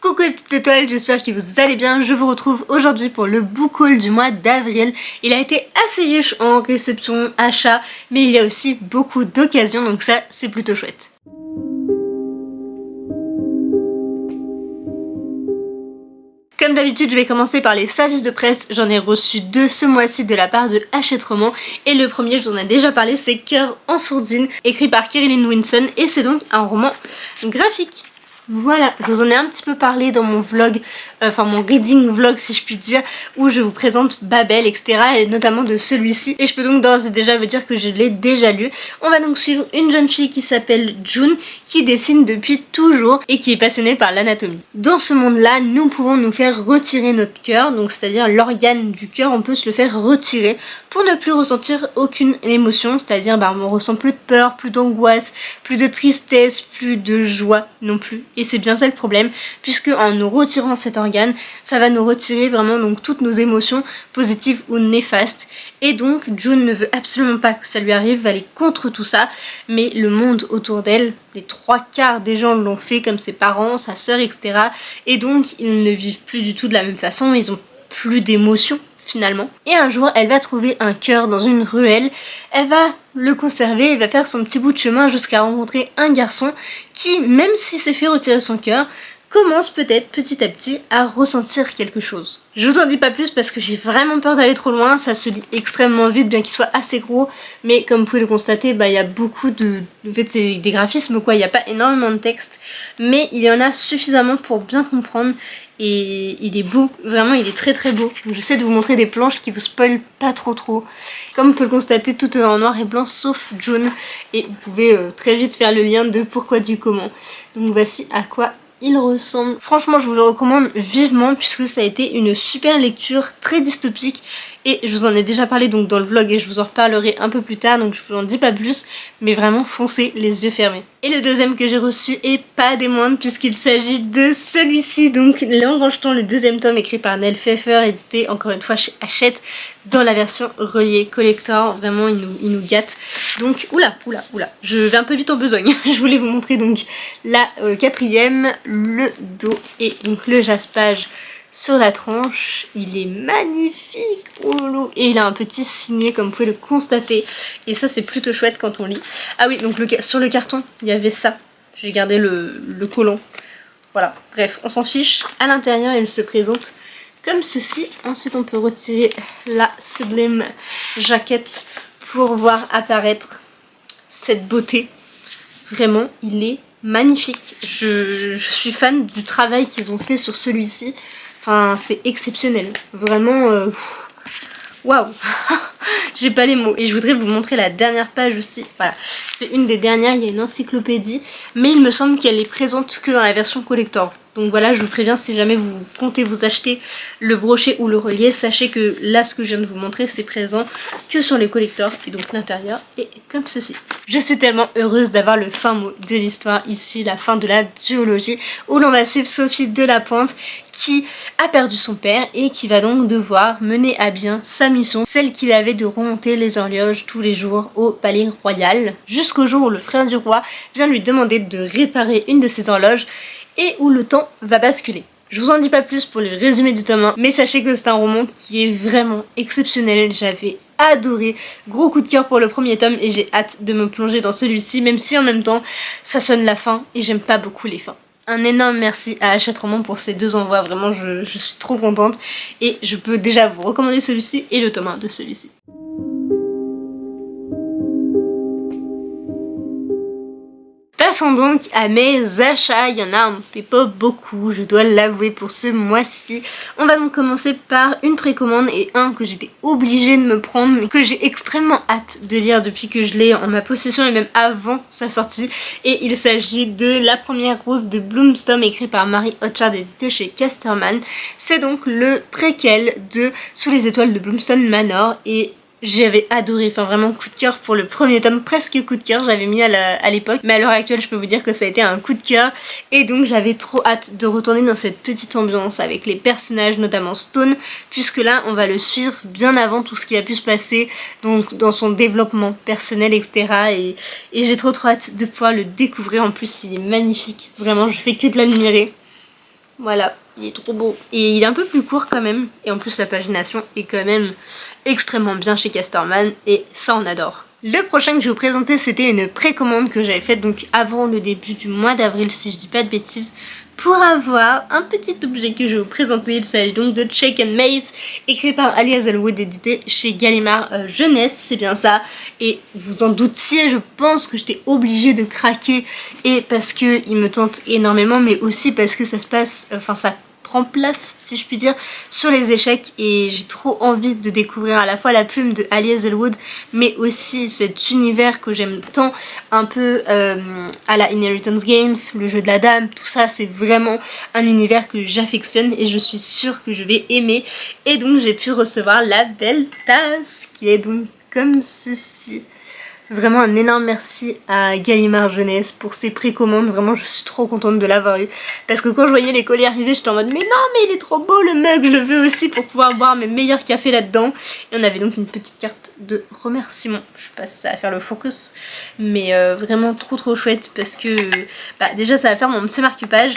Coucou les petites étoiles, j'espère que vous allez bien. Je vous retrouve aujourd'hui pour le book haul du mois d'avril. Il a été assez riche en réception, achats, mais il y a aussi beaucoup d'occasions, donc ça c'est plutôt chouette. Comme d'habitude, je vais commencer par les services de presse. J'en ai reçu 2 ce mois-ci de la part de Hachette Roman. Et le premier, je vous en ai déjà parlé, c'est Cœur en sourdine, écrit par Kerry-Lynne Winson. Et c'est donc un roman graphique. Voilà, je vous en ai un petit peu parlé dans mon vlog, enfin mon reading vlog si je puis dire, où je vous présente Babel, etc. et notamment de celui-ci. Et je peux donc d'ores et déjà vous dire que je l'ai déjà lu. On va donc suivre une jeune fille qui s'appelle June, qui dessine depuis toujours et qui est passionnée par l'anatomie. Dans ce monde-là, nous pouvons nous faire retirer notre cœur, donc c'est-à-dire l'organe du cœur, on peut se le faire retirer pour ne plus ressentir aucune émotion, c'est-à-dire on ressent plus de peur, plus d'angoisse, plus de tristesse, plus de joie non plus. Et c'est bien ça le problème, puisque en nous retirant cet organe, ça va nous retirer vraiment donc toutes nos émotions positives ou néfastes. Et donc June ne veut absolument pas que ça lui arrive, va aller contre tout ça, mais le monde autour d'elle, les 3/4 des gens l'ont fait, comme ses parents, sa sœur, etc. Et donc ils ne vivent plus du tout de la même façon, ils ont plus d'émotions finalement. Et un jour, elle va trouver un cœur dans une ruelle, elle va le conserver, elle va faire son petit bout de chemin jusqu'à rencontrer un garçon qui, même s'il s'est fait retirer son cœur, commence peut-être petit à petit à ressentir quelque chose. Je vous en dis pas plus parce que j'ai vraiment peur d'aller trop loin, ça se lit extrêmement vite bien qu'il soit assez gros, mais comme vous pouvez le constater, il y a beaucoup de... En fait c'est des graphismes quoi, il n'y a pas énormément de texte, mais il y en a suffisamment pour bien comprendre et il est beau, vraiment il est très très beau. J'essaie de vous montrer des planches qui vous spoilent pas trop. Comme vous pouvez le constater, tout est en noir et blanc sauf June, et vous pouvez très vite faire le lien de pourquoi du comment. Donc voici à quoi il ressemble. Franchement je vous le recommande vivement puisque ça a été une super lecture très dystopique et je vous en ai déjà parlé donc dans le vlog et je vous en reparlerai un peu plus tard donc je vous en dis pas plus, mais vraiment foncez les yeux fermés. Et le deuxième que j'ai reçu est pas des moindres puisqu'il s'agit de celui-ci, donc Léon Rancheton, le deuxième tome écrit par Nell Pfeffer, édité encore une fois chez Hachette dans la version reliée collector. Vraiment il nous gâte. Donc oula, je vais un peu vite en besogne. Je voulais vous montrer donc la quatrième, le dos et donc le jaspage sur la tranche. Il est magnifique, oh, et il a un petit signet comme vous pouvez le constater et ça c'est plutôt chouette quand on lit. Ah oui, donc sur le carton il y avait ça, j'ai gardé le collant. Voilà, bref, on s'en fiche. À l'intérieur il se présente comme ceci. Ensuite on peut retirer la sublime jaquette pour voir apparaître cette beauté. Vraiment il est magnifique. Je suis fan du travail qu'ils ont fait sur celui-ci. Enfin, c'est exceptionnel. Vraiment, waouh. J'ai pas les mots. Et je voudrais vous montrer la dernière page aussi. Voilà, c'est une des dernières, il y a une encyclopédie. Mais il me semble qu'elle est présente que dans la version collector. Donc voilà, je vous préviens, si jamais vous comptez vous acheter le brochet ou le relié, sachez que là, ce que je viens de vous montrer, c'est présent que sur les collectors. Et donc l'intérieur est comme ceci. Je suis tellement heureuse d'avoir le fin mot de l'histoire ici, la fin de la duologie, où l'on va suivre Sophie de la Pointe, qui a perdu son père et qui va donc devoir mener à bien sa mission, celle qu'il avait de remonter les horloges tous les jours au palais royal, jusqu'au jour où le frère du roi vient lui demander de réparer une de ses horloges et où le temps va basculer. Je vous en dis pas plus pour le résumé du tome 1, mais sachez que c'est un roman qui est vraiment exceptionnel. J'avais adoré, gros coup de cœur pour le premier tome et j'ai hâte de me plonger dans celui-ci, même si en même temps ça sonne la fin et j'aime pas beaucoup les fins. Un énorme merci à Hachette Roman pour ces 2 envois, vraiment je suis trop contente et je peux déjà vous recommander celui-ci et le tome 1 de celui-ci. Passons donc à mes achats, il y en a un petit peu beaucoup, je dois l'avouer pour ce mois-ci. On va donc commencer par une précommande et un que j'étais obligée de me prendre, mais que j'ai extrêmement hâte de lire depuis que je l'ai en ma possession et même avant sa sortie. Et il s'agit de La Première Rose de Bloomstorm, écrit par Mary Hochard, édité chez Casterman. C'est donc le préquel de Sous les étoiles de Bloomstorm Manor et J'avais adoré, enfin vraiment coup de cœur pour le premier tome, presque coup de cœur, j'avais mis à l'époque, mais à l'heure actuelle je peux vous dire que ça a été un coup de cœur et donc j'avais trop hâte de retourner dans cette petite ambiance avec les personnages, notamment Stone, puisque là on va le suivre bien avant tout ce qui a pu se passer, donc dans son développement personnel, etc. Et j'ai trop hâte de pouvoir le découvrir. En plus il est magnifique, vraiment je fais que de l'admirer. Voilà, il est trop beau. Et il est un peu plus court quand même. Et en plus la pagination est quand même extrêmement bien chez Casterman. Et ça on adore. Le prochain que je vais vous présenter, c'était une précommande que j'avais faite donc avant le début du mois d'avril, si je dis pas de bêtises, pour avoir un petit objet que je vais vous présenter. Il s'agit donc de Check and Maze, écrit par Ali Hazelwood, édité chez Gallimard Jeunesse, c'est bien ça. Et vous en doutiez, je pense que j'étais obligée de craquer, et parce que il me tente énormément, mais aussi parce que ça se passe, enfin ça prend place, si je puis dire, sur les échecs, et j'ai trop envie de découvrir à la fois la plume de Ali Hazelwood, mais aussi cet univers que j'aime tant, un peu à la Inheritance Games, le jeu de la dame, tout ça, c'est vraiment un univers que j'affectionne et je suis sûre que je vais aimer. Et donc j'ai pu recevoir la belle tasse qui est donc comme ceci. Vraiment un énorme merci à Gallimard Jeunesse pour ses précommandes, vraiment je suis trop contente de l'avoir eu. Parce que quand je voyais les colis arriver, j'étais en mode mais non mais il est trop beau le mug, je le veux aussi pour pouvoir boire mes meilleurs cafés là-dedans. Et on avait donc une petite carte de remerciement, je sais pas si ça va faire le focus, mais vraiment trop chouette parce que déjà ça va faire mon petit marque-page.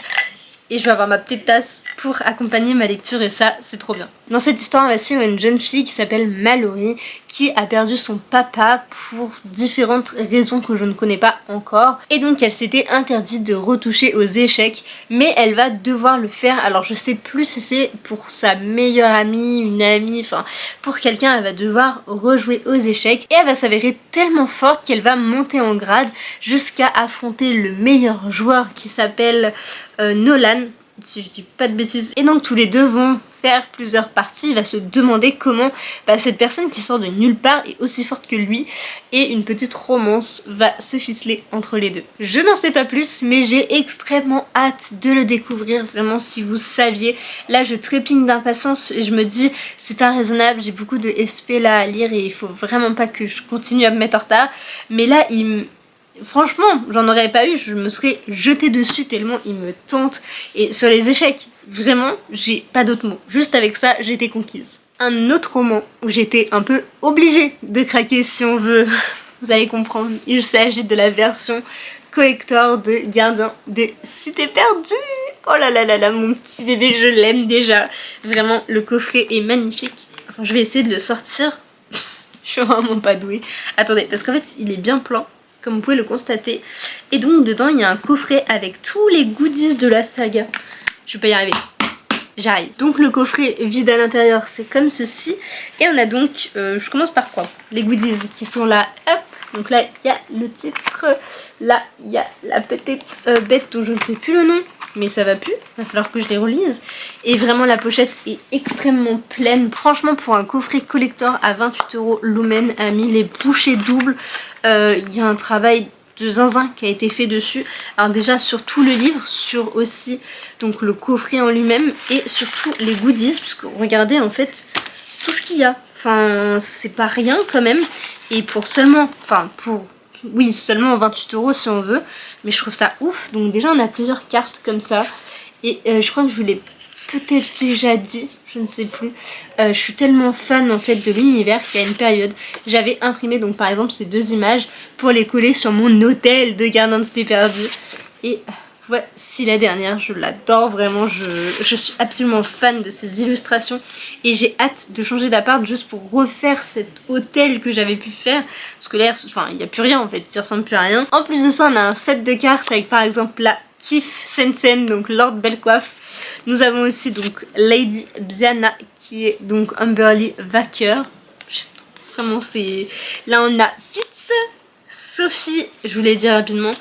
Et je vais avoir ma petite tasse pour accompagner ma lecture et ça, c'est trop bien. Dans cette histoire, on va suivre une jeune fille qui s'appelle Mallory qui a perdu son papa pour différentes raisons que je ne connais pas encore. Et donc elle s'était interdite de retoucher aux échecs, mais elle va devoir le faire. Alors je sais plus si c'est pour sa meilleure amie, une amie, enfin pour quelqu'un, elle va devoir rejouer aux échecs. Et elle va s'avérer tellement forte qu'elle va monter en grade jusqu'à affronter le meilleur joueur qui s'appelle Nolan, si je dis pas de bêtises. Et donc tous les deux vont faire plusieurs parties. Il va se demander comment cette personne qui sort de nulle part est aussi forte que lui, et une petite romance va se ficeler entre les deux. Je n'en sais pas plus, mais j'ai extrêmement hâte de le découvrir, vraiment si vous saviez. Là je trépigne d'impatience et je me dis c'est pas raisonnable, j'ai beaucoup de SP là à lire et il faut vraiment pas que je continue à me mettre en retard. Mais là franchement, j'en aurais pas eu, je me serais jetée dessus tellement il me tente. Et sur les échecs, vraiment, j'ai pas d'autres mots. Juste avec ça, j'étais conquise. Un autre roman où j'étais un peu obligée de craquer si on veut, vous allez comprendre, il s'agit de la version collector de Gardien des Cités Perdues. Oh là là là là, mon petit bébé, je l'aime déjà. Vraiment, le coffret est magnifique. Enfin, je vais essayer de le sortir. Je suis vraiment pas douée. Attendez, parce qu'en fait, il est bien plein, comme vous pouvez le constater. Et donc dedans il y a un coffret avec tous les goodies de la saga. Je vais pas y arriver. J'arrive. Donc le coffret vide à l'intérieur, c'est comme ceci. Et on a donc, je commence par quoi? Les goodies qui sont là, hop. Donc là il y a le titre. Là il y a la petite bête dont je ne sais plus le nom, mais ça va plus, il va falloir que je les relise. Et vraiment la pochette est extrêmement pleine. Franchement pour un coffret collector à 28 €, Lumen a mis les bouchées doubles. Il y a un travail de zinzin qui a été fait dessus. Alors déjà sur tout le livre, sur aussi donc le coffret en lui-même et surtout les goodies, puisque regardez en fait tout ce qu'il y a. Enfin c'est pas rien quand même. Et pour seulement, oui, seulement 28 € si on veut, mais je trouve ça ouf. Donc déjà on a plusieurs cartes comme ça, et je crois que je vous l'ai peut-être déjà dit, je ne sais plus. Je suis tellement fan en fait de l'univers qu'à une période j'avais imprimé donc par exemple ces deux images pour les coller sur mon hôtel de Gardien des Cités Perdues. Et voici la dernière, je l'adore vraiment, je suis absolument fan de ces illustrations et j'ai hâte de changer d'appart juste pour refaire cet hôtel que j'avais pu faire, parce que là, enfin il n'y a plus rien en fait, il ressemble plus à rien. En plus de ça on a un set de cartes avec par exemple la Kif Sensen, donc Lord Bellecoiffe. Nous avons aussi donc Lady Biana qui est donc Amberly Vacker. J'aime trop, vraiment c'est... Là on a Fitz, Sophie, je vous l'ai dit rapidement.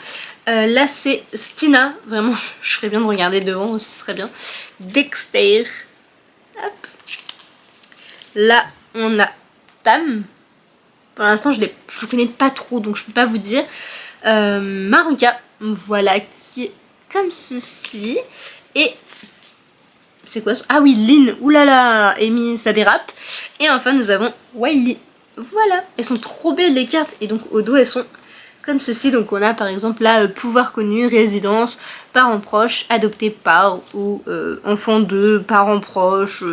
Là c'est Stina, vraiment je ferais bien de regarder devant aussi, ce serait bien. Dexter, hop. Là on a Tam, pour l'instant je ne connais pas trop donc je peux pas vous dire. Maruka, voilà, qui est comme ceci. Et c'est quoi ça? Ah oui, Lynn, oulala, Amy, ça dérape. Et enfin nous avons Wiley, voilà, elles sont trop belles les cartes. Et donc au dos elles sont comme ceci. Donc on a par exemple là pouvoir connu, résidence, parents proches, adopté par ou enfant de, parents proches.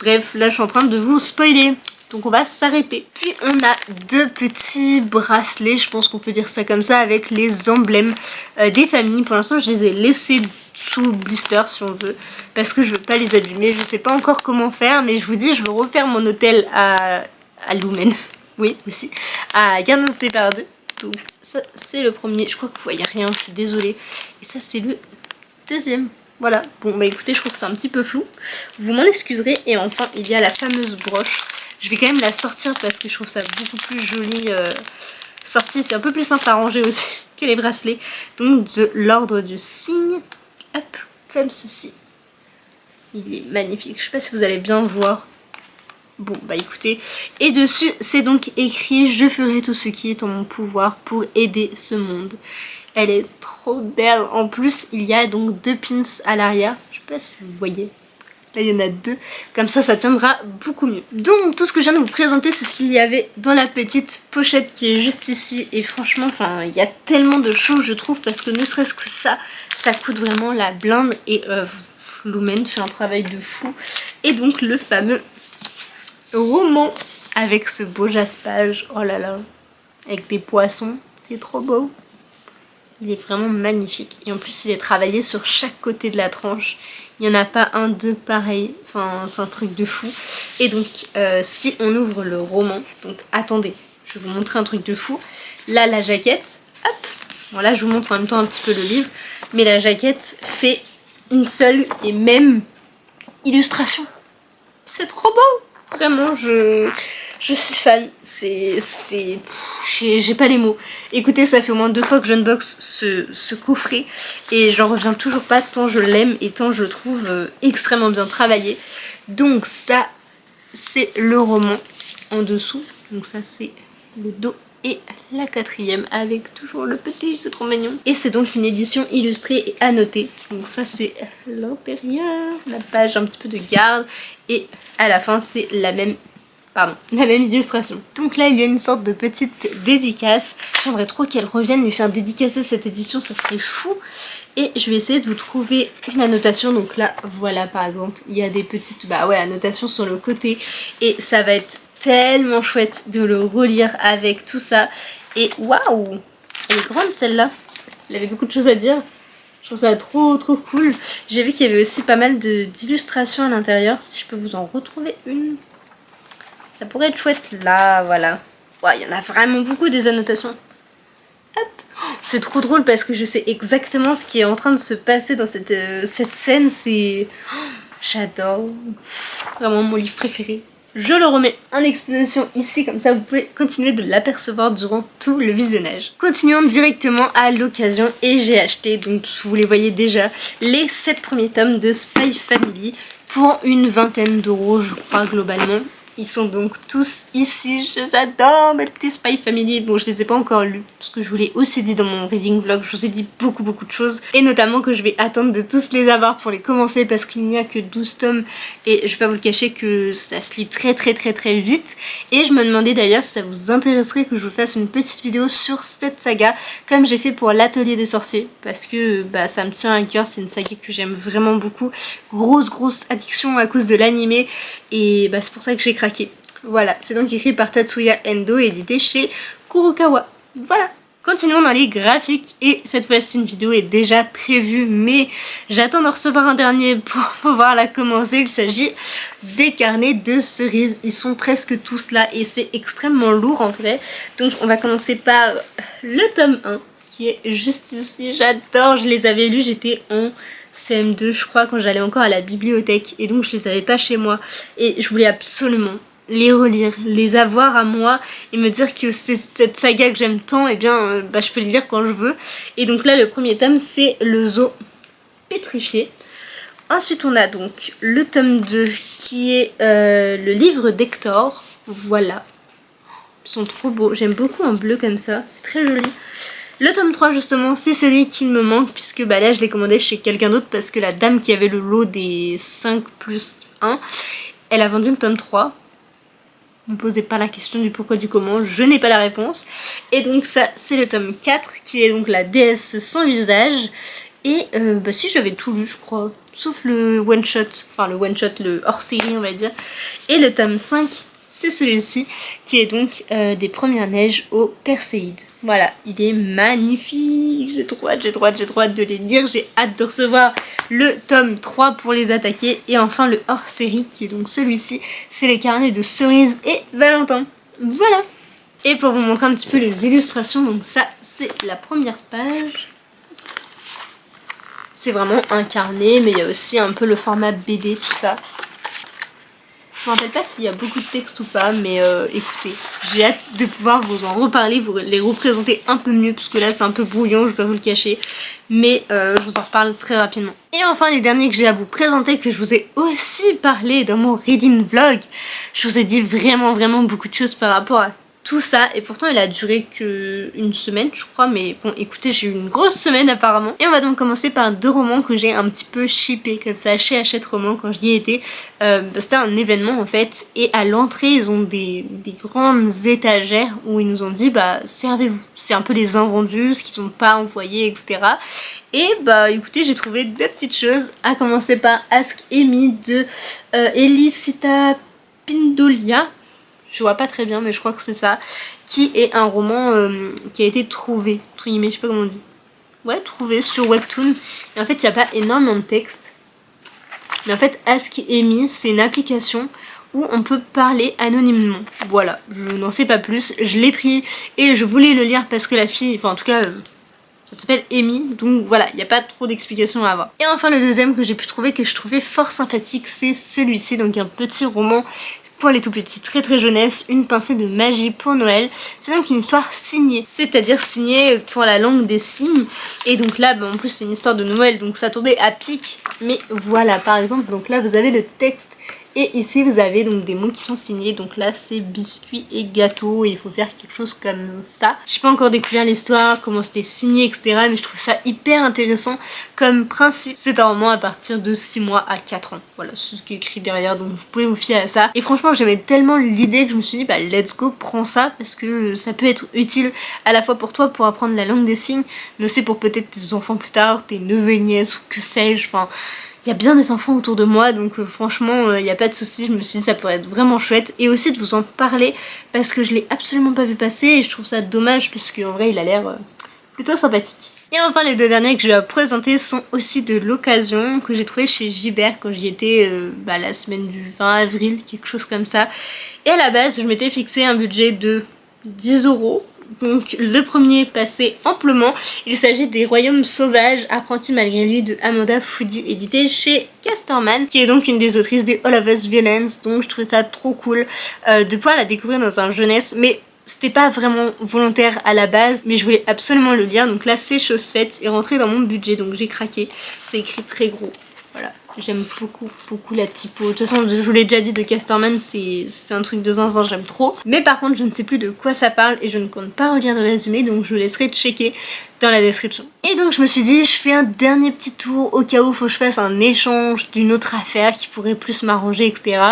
Bref, là je suis en train de vous spoiler. Donc on va s'arrêter. Puis on a deux petits bracelets, je pense qu'on peut dire ça comme ça, avec les emblèmes des familles. Pour l'instant je les ai laissés sous blister si on veut, parce que je veux pas les abîmer. Je sais pas encore comment faire, mais je vous dis je veux refaire mon hôtel à Lumen. Oui aussi, à Garden par 2. Donc ça c'est le premier, je crois que vous voyez rien, je suis désolée. Et ça c'est le deuxième. Voilà, bon bah écoutez, je trouve que c'est un petit peu flou, vous m'en excuserez. Et enfin il y a la fameuse broche. Je vais quand même la sortir parce que je trouve ça beaucoup plus joli sorti. C'est un peu plus simple à ranger aussi que les bracelets. Donc de l'ordre du cygne. Hop, comme ceci. Il est magnifique. Je sais pas si vous allez bien voir. Bon bah écoutez. Et dessus c'est donc écrit: je ferai tout ce qui est en mon pouvoir pour aider ce monde. Elle est trop belle. En plus il y a donc deux pins à l'arrière. Je sais pas si vous voyez. Là il y en a deux, comme ça tiendra beaucoup mieux. Donc tout ce que je viens de vous présenter c'est ce qu'il y avait dans la petite pochette qui est juste ici. Et franchement enfin il y a tellement de choses je trouve, parce que ne serait-ce que ça coûte vraiment la blinde. Et Lumen fait un travail de fou. Et donc le fameux roman avec ce beau jaspage, oh là là, avec des poissons, c'est trop beau. Il est vraiment magnifique. Et en plus il est travaillé sur chaque côté de la tranche. Il n'y en a pas un, deux pareil. Enfin, c'est un truc de fou. Et donc, si on ouvre le roman... Donc, attendez, je vais vous montrer un truc de fou. Là, la jaquette, hop. Bon, là, je vous montre en même temps un petit peu le livre. Mais la jaquette fait une seule et même illustration. C'est trop beau. Vraiment, je suis fan. J'ai pas les mots. Écoutez, ça fait au moins 2 fois que j'unbox ce coffret et j'en reviens toujours pas tant je l'aime et tant je le trouve extrêmement bien travaillé. Donc ça, c'est le roman en dessous. Donc ça, c'est le dos et la 4e avec toujours le petit, c'est trop mignon. Et c'est donc une édition illustrée et annotée. Donc ça, c'est l'intérieur, la page un petit peu de garde. Et à la fin, c'est la même illustration. Donc là il y a une sorte de petite dédicace. J'aimerais trop qu'elle revienne lui faire dédicacer cette édition, ça serait fou. Et je vais essayer de vous trouver une annotation. Donc là voilà, par exemple il y a des petites annotations sur le côté. Et ça va être tellement chouette de le relire avec tout ça. Et waouh, elle est grande celle-là. Elle avait beaucoup de choses à dire. Je trouve ça trop cool. J'ai vu qu'il y avait aussi pas mal d'illustrations à l'intérieur. Si je peux vous en retrouver une. Ça pourrait être chouette là, voilà. Ouais, il y en a vraiment beaucoup des annotations. Hop. C'est trop drôle parce que je sais exactement ce qui est en train de se passer dans cette scène. C'est... J'adore. Vraiment mon livre préféré. Je le remets en exposition ici, comme ça vous pouvez continuer de l'apercevoir durant tout le visionnage. Continuons directement à l'occasion et j'ai acheté, donc vous les voyez déjà, les 7 premiers tomes de Spy Family pour une vingtaine d'euros je crois globalement. Ils sont donc tous ici, je les adore mes petits Spy Family. Bon, je les ai pas encore lus parce que je vous l'ai aussi dit dans mon reading vlog, je vous ai dit beaucoup de choses. Et notamment que je vais attendre de tous les avoir pour les commencer parce qu'il n'y a que 12 tomes. Et je vais pas vous le cacher que ça se lit très vite. Et je me demandais d'ailleurs si ça vous intéresserait que je vous fasse une petite vidéo sur cette saga comme j'ai fait pour l'Atelier des Sorciers. Parce que ça me tient à cœur, c'est une saga que j'aime vraiment beaucoup. Grosse addiction à cause de l'animé. Et c'est pour ça que j'ai craqué. Voilà, c'est donc écrit par Tatsuya Endo et édité chez Kurokawa. Voilà. Continuons dans les graphiques et cette fois-ci une vidéo est déjà prévue mais j'attends de recevoir un dernier pour pouvoir la commencer. Il s'agit des carnets de cerises. Ils sont presque tous là et c'est extrêmement lourd en vrai. Donc on va commencer par le tome 1 qui est juste ici. J'adore, je les avais lus, j'étais en CM2 je crois quand j'allais encore à la bibliothèque et donc je les avais pas chez moi et je voulais absolument les relire, les avoir à moi et me dire que c'est cette saga que j'aime tant, et bien je peux les lire quand je veux. Et donc là le premier tome c'est le zoo pétrifié. Ensuite on a donc le tome 2 qui est le livre d'Hector. Voilà, ils sont trop beaux, j'aime beaucoup en bleu comme ça, c'est très joli. Le tome 3 justement c'est celui qui me manque puisque là je l'ai commandé chez quelqu'un d'autre parce que la dame qui avait le lot des 5+1 elle a vendu le tome 3. me posez pas la question du pourquoi du comment, je n'ai pas la réponse. Et donc ça c'est le tome 4 qui est donc la déesse sans visage. Et bah si j'avais tout lu je crois, sauf le one shot, le hors série on va dire. Et le tome 5 c'est celui-ci qui est donc des premières neiges au Perséide. Voilà, il est magnifique, j'ai trop hâte de les lire, j'ai hâte de recevoir le tome 3 pour les attaquer. Et enfin le hors série qui est donc celui-ci, c'est les carnets de Cerise et Valentin. Voilà. Et pour vous montrer un petit peu les illustrations, donc ça c'est la première page. C'est vraiment un carnet, mais il y a aussi un peu le format BD, tout ça. Je me rappelle pas s'il y a beaucoup de texte ou pas, mais écoutez, j'ai hâte de pouvoir vous en reparler, vous les représenter un peu mieux, parce que là c'est un peu brouillon, je dois vous le cacher. Mais je vous en reparle très rapidement. Et enfin les derniers que j'ai à vous présenter, que je vous ai aussi parlé dans mon reading vlog. Je vous ai dit vraiment beaucoup de choses par rapport à tout ça, et pourtant il a duré que une semaine je crois, mais bon écoutez j'ai eu une grosse semaine apparemment. Et on va donc commencer par 2 romans que j'ai un petit peu shippés comme ça chez Hachette Roman quand j'y étais. C'était un événement en fait, et à l'entrée ils ont des grandes étagères où ils nous ont dit bah servez-vous, c'est un peu les invendus, ce qu'ils n'ont pas envoyé etc. Et bah écoutez j'ai trouvé 2 petites choses, à commencer par Ask Amy de Elisita Pindolia. Je vois pas très bien mais je crois que c'est ça, qui est un roman qui a été trouvé, entre guillemets, je sais pas comment on dit. Ouais, trouvé sur Webtoon. Et en fait il n'y a pas énormément de texte. Mais en fait Ask Amy c'est une application où on peut parler anonymement. Voilà, je n'en sais pas plus, je l'ai pris et je voulais le lire parce que la fille, enfin en tout cas ça s'appelle Amy, donc voilà, il n'y a pas trop d'explications à avoir. Et enfin le deuxième que j'ai pu trouver, que je trouvais fort sympathique, c'est celui-ci, donc un petit roman pour les tout petits, très jeunesse, une pincée de magie pour Noël. C'est donc une histoire signée, c'est-à-dire signée pour la langue des signes. Et donc là, bah, en plus c'est une histoire de Noël, donc ça tombait à pic. Mais voilà, par exemple, donc là vous avez le texte. Et ici vous avez donc des mots qui sont signés, donc là c'est biscuit et gâteau et il faut faire quelque chose comme ça. J'ai pas encore découvert l'histoire, comment c'était signé etc, mais je trouve ça hyper intéressant comme principe. C'est un roman à partir de 6 mois à 4 ans, voilà c'est ce qui est écrit derrière, donc vous pouvez vous fier à ça. Et franchement j'aimais tellement l'idée que je me suis dit bah let's go, prends ça, parce que ça peut être utile à la fois pour toi pour apprendre la langue des signes, mais aussi pour peut-être tes enfants plus tard, tes neveux et nièces ou que sais-je, enfin... Il y a bien des enfants autour de moi, donc franchement il n'y a pas de souci, je me suis dit ça pourrait être vraiment chouette. Et aussi de vous en parler parce que je l'ai absolument pas vu passer et je trouve ça dommage parce qu'en vrai il a l'air plutôt sympathique. Et enfin les 2 derniers que je vais vous présenter sont aussi de l'occasion, que j'ai trouvé chez Gibert quand j'y étais la semaine du 20 avril, quelque chose comme ça. Et à la base je m'étais fixé un budget de 10 €. Donc le premier passait amplement. Il s'agit des Royaumes Sauvages, apprentis malgré lui de Amanda Foody, édité chez Casterman, qui est donc une des autrices de All of Us Villains. Donc je trouvais ça trop cool de pouvoir la découvrir dans un jeunesse, mais c'était pas vraiment volontaire à la base, mais je voulais absolument le lire. Donc là c'est chose faite et rentré dans mon budget, donc j'ai craqué. C'est écrit très gros, voilà. J'aime beaucoup la typo. De toute façon, je vous l'ai déjà dit, de Casterman, c'est un truc de zinzin, j'aime trop. Mais par contre, je ne sais plus de quoi ça parle et je ne compte pas relire le résumé, donc je vous laisserai checker dans la description. Et donc je me suis dit, je fais un dernier petit tour au cas où faut que je fasse un échange d'une autre affaire qui pourrait plus m'arranger, etc.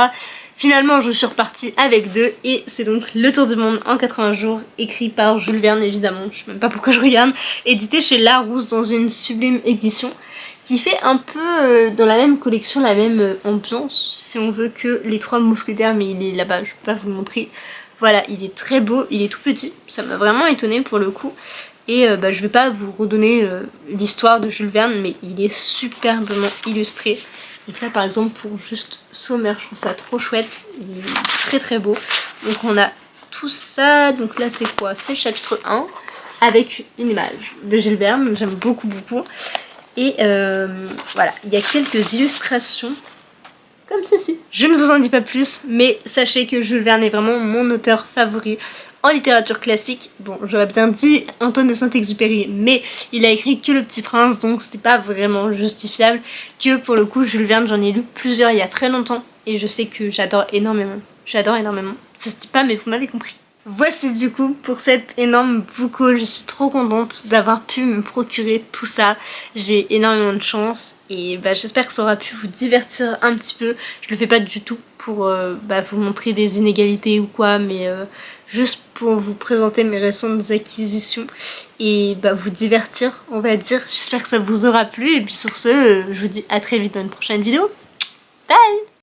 Finalement, je suis repartie avec 2 et c'est donc Le Tour du Monde en 80 jours, écrit par Jules Verne évidemment, je sais même pas pourquoi je regarde, édité chez Larousse dans une sublime édition, qui fait un peu dans la même collection, la même ambiance, si on veut, que Les Trois Mousquetaires, mais il est là-bas, je peux pas vous le montrer. Voilà, il est très beau, il est tout petit, ça m'a vraiment étonnée pour le coup. Et je vais pas vous redonner l'histoire de Jules Verne, mais il est superbement illustré. Donc là par exemple pour juste Sommaire, je trouve ça trop chouette, il est très beau. Donc on a tout ça, donc là c'est quoi? C'est le chapitre 1, avec une image de Jules Verne, j'aime beaucoup. Et voilà, il y a quelques illustrations comme ceci. Je ne vous en dis pas plus, mais sachez que Jules Verne est vraiment mon auteur favori en littérature classique. Bon, j'aurais bien dit Antoine de Saint-Exupéry, mais il a écrit que Le Petit Prince, donc c'était pas vraiment justifiable. Que pour le coup, Jules Verne, j'en ai lu plusieurs il y a très longtemps, et je sais que j'adore énormément. Ça se dit pas, mais vous m'avez compris. Voici du coup pour cette énorme book haul. Je suis trop contente d'avoir pu me procurer tout ça. J'ai énormément de chance et j'espère que ça aura pu vous divertir un petit peu. Je le fais pas du tout pour vous montrer des inégalités ou quoi, mais juste pour vous présenter mes récentes acquisitions et vous divertir, on va dire. J'espère que ça vous aura plu et puis sur ce, je vous dis à très vite dans une prochaine vidéo. Bye!